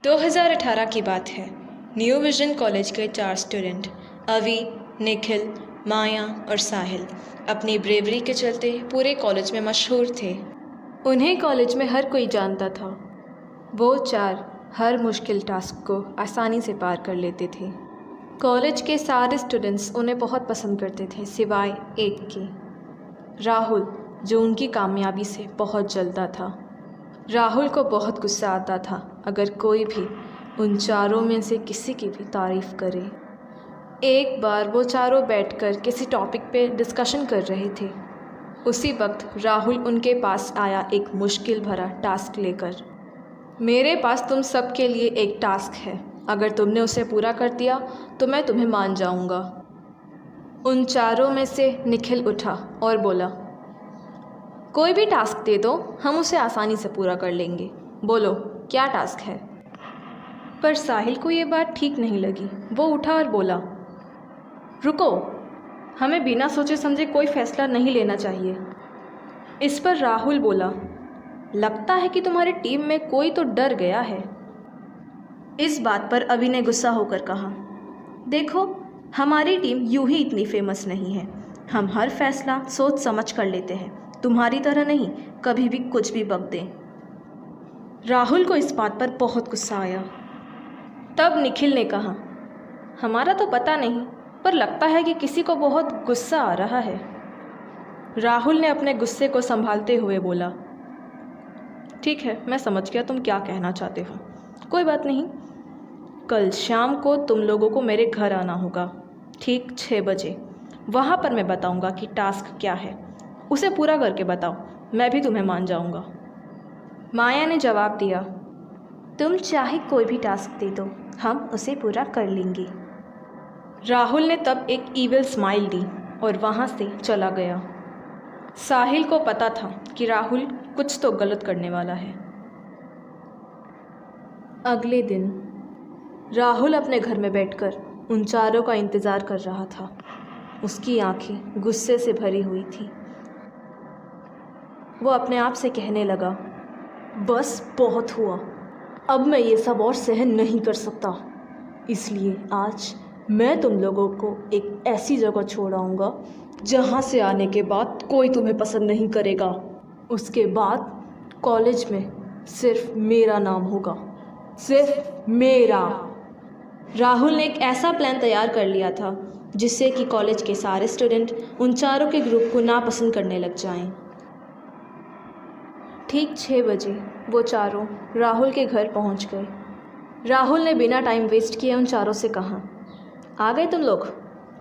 2018 की बात है। न्यू विजन कॉलेज के 4 स्टूडेंट अवी, निखिल, माया और साहिल अपनी ब्रेवरी के चलते पूरे कॉलेज में मशहूर थे। उन्हें कॉलेज में हर कोई जानता था। वो 4 हर मुश्किल टास्क को आसानी से पार कर लेते थे। कॉलेज के सारे स्टूडेंट्स उन्हें बहुत पसंद करते थे सिवाय एक के, राहुल, जो उनकी कामयाबी से बहुत जलता था। राहुल को बहुत गुस्सा आता था अगर कोई भी उन चारों में से किसी की भी तारीफ़ करे। एक बार वो चारों बैठकर किसी टॉपिक पे डिस्कशन कर रहे थे। उसी वक्त राहुल उनके पास आया एक मुश्किल भरा टास्क लेकर। मेरे पास तुम सब के लिए एक टास्क है, अगर तुमने उसे पूरा कर दिया तो मैं तुम्हें मान जाऊंगा। उन चारों में से निखिल उठा और बोला, कोई भी टास्क दे दो, हम उसे आसानी से पूरा कर लेंगे। बोलो क्या टास्क है। पर साहिल को ये बात ठीक नहीं लगी। वो उठा और बोला, रुको, हमें बिना सोचे समझे कोई फैसला नहीं लेना चाहिए। इस पर राहुल बोला, लगता है कि तुम्हारी टीम में कोई तो डर गया है। इस बात पर अभी ने गुस्सा होकर कहा, देखो, हमारी टीम यूं ही इतनी फेमस नहीं है। हम हर फैसला सोच समझ कर लेते हैं, तुम्हारी तरह नहीं कभी भी कुछ भी बक दें। राहुल को इस बात पर बहुत गुस्सा आया। तब निखिल ने कहा, हमारा तो पता नहीं, पर लगता है कि किसी को बहुत गुस्सा आ रहा है। राहुल ने अपने गुस्से को संभालते हुए बोला, ठीक है, मैं समझ गया तुम क्या कहना चाहते हो। कोई बात नहीं, कल शाम को तुम लोगों को मेरे घर आना होगा, ठीक 6 बजे। वहाँ पर मैं बताऊँगा कि टास्क क्या है, उसे पूरा करके बताओ, मैं भी तुम्हें मान जाऊँगा। माया ने जवाब दिया, तुम चाहे कोई भी टास्क दे दो, हम उसे पूरा कर लेंगे। राहुल ने तब एक ईविल स्माइल दी और वहाँ से चला गया। साहिल को पता था कि राहुल कुछ तो गलत करने वाला है। अगले दिन राहुल अपने घर में बैठकर उन चारों का इंतज़ार कर रहा था। उसकी आंखें गुस्से से भरी हुई थी। वो अपने आप से कहने लगा, बस बहुत हुआ, अब मैं ये सब और सहन नहीं कर सकता। इसलिए आज मैं तुम लोगों को एक ऐसी जगह छोड़ आऊँगा जहाँ से आने के बाद कोई तुम्हें पसंद नहीं करेगा। उसके बाद कॉलेज में सिर्फ मेरा नाम होगा, सिर्फ मेरा। राहुल ने एक ऐसा प्लान तैयार कर लिया था जिससे कि कॉलेज के सारे स्टूडेंट उन चारों के ग्रुप को नापसंद करने लग जाएं। ठीक 6 बजे वो चारों राहुल के घर पहुंच गए। राहुल ने बिना टाइम वेस्ट किए उन चारों से कहा, आ गए तुम लोग?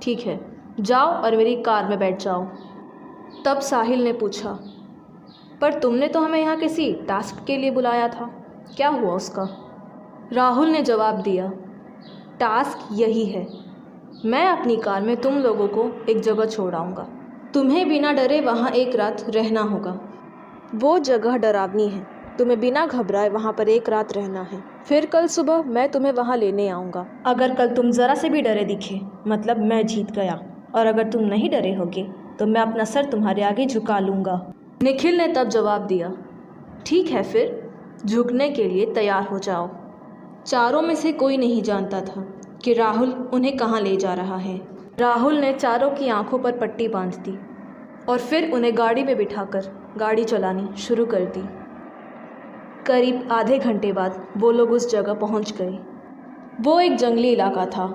ठीक है, जाओ और मेरी कार में बैठ जाओ। तब साहिल ने पूछा, पर तुमने तो हमें यहाँ किसी टास्क के लिए बुलाया था, क्या हुआ उसका? राहुल ने जवाब दिया, टास्क यही है, मैं अपनी कार में तुम लोगों को एक जगह छोड़ आऊँगा। तुम्हें बिना डरे वहाँ एक रात रहना होगा। वो जगह डरावनी है, तुम्हें बिना घबराए वहाँ पर एक रात रहना है। फिर कल सुबह मैं तुम्हें वहाँ लेने आऊँगा। अगर कल तुम ज़रा से भी डरे दिखे, मतलब मैं जीत गया, और अगर तुम नहीं डरे होगे तो मैं अपना सर तुम्हारे आगे झुका लूँगा। निखिल ने तब जवाब दिया, ठीक है, फिर झुकने के लिए तैयार हो जाओ। चारों में से कोई नहीं जानता था कि राहुल उन्हें कहाँ ले जा रहा है। राहुल ने चारों की आंखों पर पट्टी बांध दी और फिर उन्हें गाड़ी में बिठाकर गाड़ी चलानी शुरू कर दी। करीब आधे घंटे बाद वो लोग उस जगह पहुंच गए। वो एक जंगली इलाका था।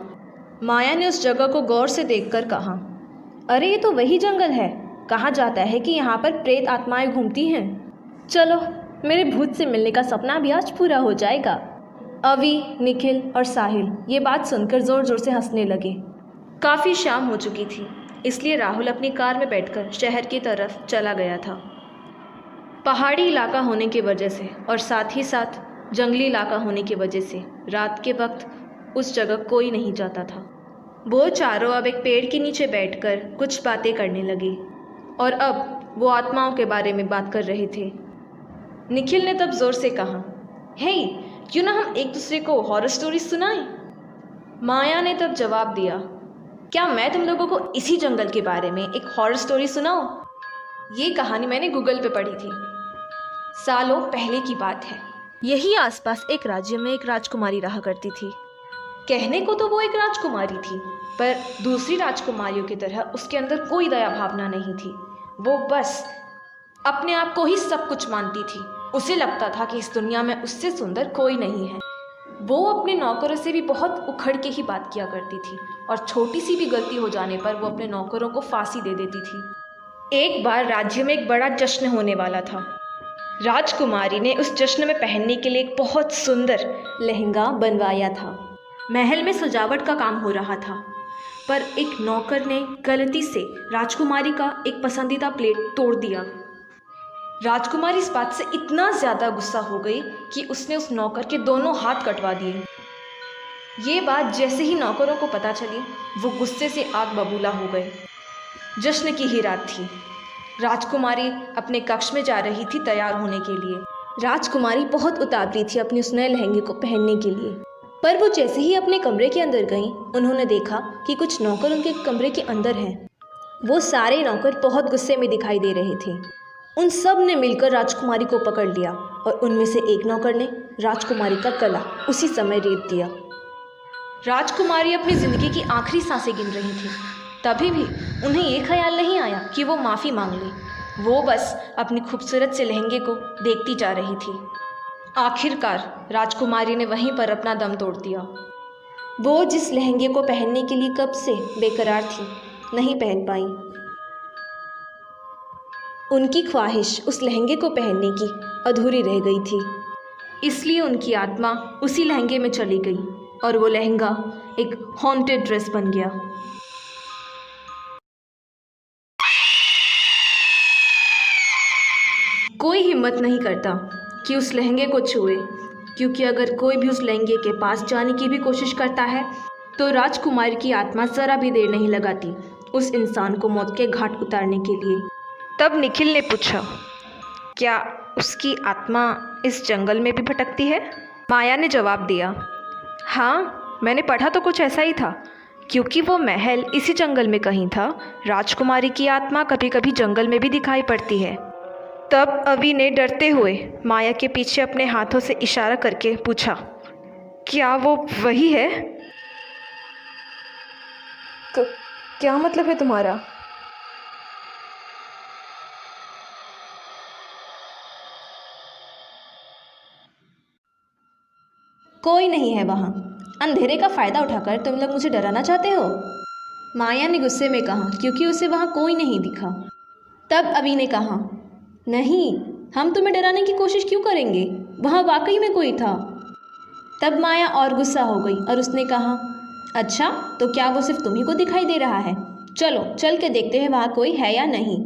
माया ने उस जगह को गौर से देखकर कहा, अरे ये तो वही जंगल है, कहा जाता है कि यहाँ पर प्रेत आत्माएं घूमती हैं। चलो, मेरे भूत से मिलने का सपना भी आज पूरा हो जाएगा। अवी, निखिल और साहिल ये बात सुनकर ज़ोर ज़ोर से हंसने लगे। काफ़ी शाम हो चुकी थी, इसलिए राहुल अपनी कार में बैठकर शहर की तरफ चला गया था। पहाड़ी इलाका होने की वजह से और साथ ही साथ जंगली इलाका होने की वजह से रात के वक्त उस जगह कोई नहीं जाता था। वो चारों अब एक पेड़ के नीचे बैठकर कुछ बातें करने लगे और अब वो आत्माओं के बारे में बात कर रहे थे। निखिल ने तब जोर से कहा, हे, क्यों ना हम एक दूसरे को हॉरर स्टोरी सुनाएं? माया ने तब जवाब दिया, क्या मैं तुम लोगों को इसी जंगल के बारे में एक हॉरर स्टोरी सुनाऊं? ये कहानी मैंने गूगल पे पढ़ी थी, सालों पहले की बात है। यही आसपास एक राज्य में एक राजकुमारी रहा करती थी। कहने को तो वो एक राजकुमारी थी, पर दूसरी राजकुमारियों की तरह उसके अंदर कोई दया भावना नहीं थी। वो बस अपने आप को ही सब कुछ मानती थी। उसे लगता था कि इस दुनिया में उससे सुंदर कोई नहीं है। वो अपने नौकरों से भी बहुत उखड़ के ही बात किया करती थी और छोटी सी भी गलती हो जाने पर वो अपने नौकरों को फांसी दे देती थी। एक बार राज्य में एक बड़ा जश्न होने वाला था। राजकुमारी ने उस जश्न में पहनने के लिए एक बहुत सुंदर लहंगा बनवाया था। महल में सजावट का काम हो रहा था, पर एक नौकर ने गलती से राजकुमारी का एक पसंदीदा प्लेट तोड़ दिया। राजकुमारी इस बात से इतना ज़्यादा गुस्सा हो गई कि उसने उस नौकर के दोनों हाथ कटवा दिए। ये बात जैसे ही नौकरों को पता चली, वो गुस्से से आग बबूला हो गए। जश्न की ही रात थी। राजकुमारी अपने कक्ष में जा रही थी तैयार होने के लिए। राजकुमारी बहुत उतावली थी अपने उस नए लहंगे को पहनने के लिए, पर वो जैसे ही अपने कमरे के अंदर गईं, उन्होंने देखा कि कुछ नौकर उनके कमरे के अंदर हैं। वो सारे नौकर बहुत गुस्से में दिखाई दे रहे थे। उन सब ने मिलकर राजकुमारी को पकड़ लिया और उनमें से एक नौकर ने राजकुमारी का गला उसी समय रेत दिया। राजकुमारी अपनी ज़िंदगी की आखिरी सांसें गिन रही थी। तभी भी उन्हें ये ख्याल नहीं आया कि वो माफ़ी मांग ले। वो बस अपनी खूबसूरत से लहंगे को देखती जा रही थी। आखिरकार राजकुमारी ने वहीं पर अपना दम तोड़ दिया। वो जिस लहंगे को पहनने के लिए कब से बेकरार थी, नहीं पहन पाई। उनकी ख्वाहिश उस लहंगे को पहनने की अधूरी रह गई थी, इसलिए उनकी आत्मा उसी लहंगे में चली गई और वो लहंगा एक हॉन्टेड ड्रेस बन गया। कोई हिम्मत नहीं करता कि उस लहंगे को छुए, क्योंकि अगर कोई भी उस लहंगे के पास जाने की भी कोशिश करता है तो राजकुमारी की आत्मा ज़रा भी देर नहीं लगाती उस इंसान को मौत के घाट उतारने के लिए। तब निखिल ने पूछा, क्या उसकी आत्मा इस जंगल में भी भटकती है? माया ने जवाब दिया, हाँ, मैंने पढ़ा तो कुछ ऐसा ही था। क्योंकि वो महल इसी जंगल में कहीं था, राजकुमारी की आत्मा कभी कभी जंगल में भी दिखाई पड़ती है। तब अवि ने डरते हुए माया के पीछे अपने हाथों से इशारा करके पूछा, क्या वो वही है? क्या मतलब है तुम्हारा? कोई नहीं है वहाँ। अंधेरे का फ़ायदा उठाकर तुम लोग मुझे डराना चाहते हो? माया ने गुस्से में कहा, क्योंकि उसे वहाँ कोई नहीं दिखा। तब अवि ने कहा, नहीं, हम तुम्हें डराने की कोशिश क्यों करेंगे, वहाँ वाकई में कोई था। तब माया और गुस्सा हो गई और उसने कहा, अच्छा, तो क्या वो सिर्फ तुम्ही को दिखाई दे रहा है? चलो चल के देखते हैं वहाँ कोई है या नहीं।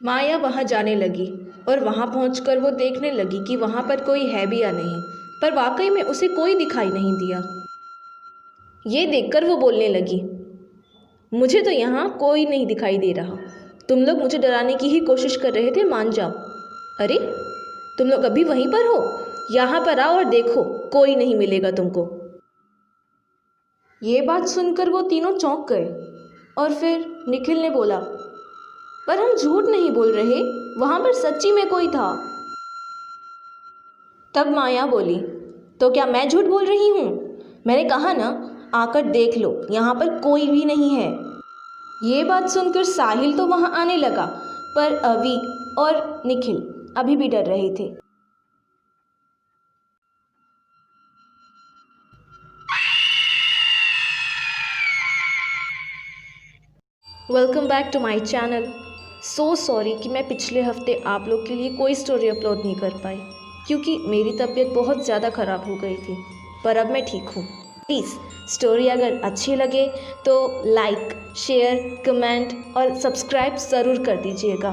माया वहाँ जाने लगी और वहाँ पहुंचकर वो देखने लगी कि वहाँ पर कोई है भी या नहीं, पर वाकई में उसे कोई दिखाई नहीं दिया। ये देखकर वो बोलने लगी, मुझे तो यहाँ कोई नहीं दिखाई दे रहा। तुम लोग मुझे डराने की ही कोशिश कर रहे थे, मान जाओ। अरे, तुम लोग अभी वहीं पर हो? यहाँ पर आओ और देखो, कोई नहीं मिलेगा तुमको। ये बात सुनकर वो तीनों चौंक गए और फिर निखिल ने बोला, पर हम झूठ नहीं बोल रहे, वहाँ पर सच्ची में कोई था। तब माया बोली, तो क्या मैं झूठ बोल रही हूँ? मैंने कहा ना, आकर देख लो, यहाँ पर कोई भी नहीं है। ये बात सुनकर साहिल तो वहाँ आने लगा, पर अवि और निखिल अभी भी डर रहे थे। Welcome back to my channel. So sorry कि मैं पिछले हफ्ते आप लोग के लिए कोई स्टोरी अपलोड नहीं कर पाई, क्योंकि मेरी तबीयत बहुत ज़्यादा ख़राब हो गई थी, पर अब मैं ठीक हूँ। प्लीज़ स्टोरी अगर अच्छी लगे तो लाइक, शेयर, कमेंट और सब्सक्राइब ज़रूर कर दीजिएगा।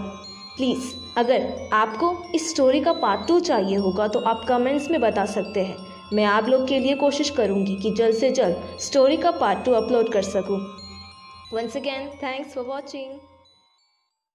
प्लीज़ अगर आपको इस स्टोरी का पार्ट 2 चाहिए होगा तो आप कमेंट्स में बता सकते हैं। मैं आप लोग के लिए कोशिश करूँगी कि जल्द से जल्द स्टोरी का पार्ट 2 अपलोड कर सकूँ। Once again, thanks for watching.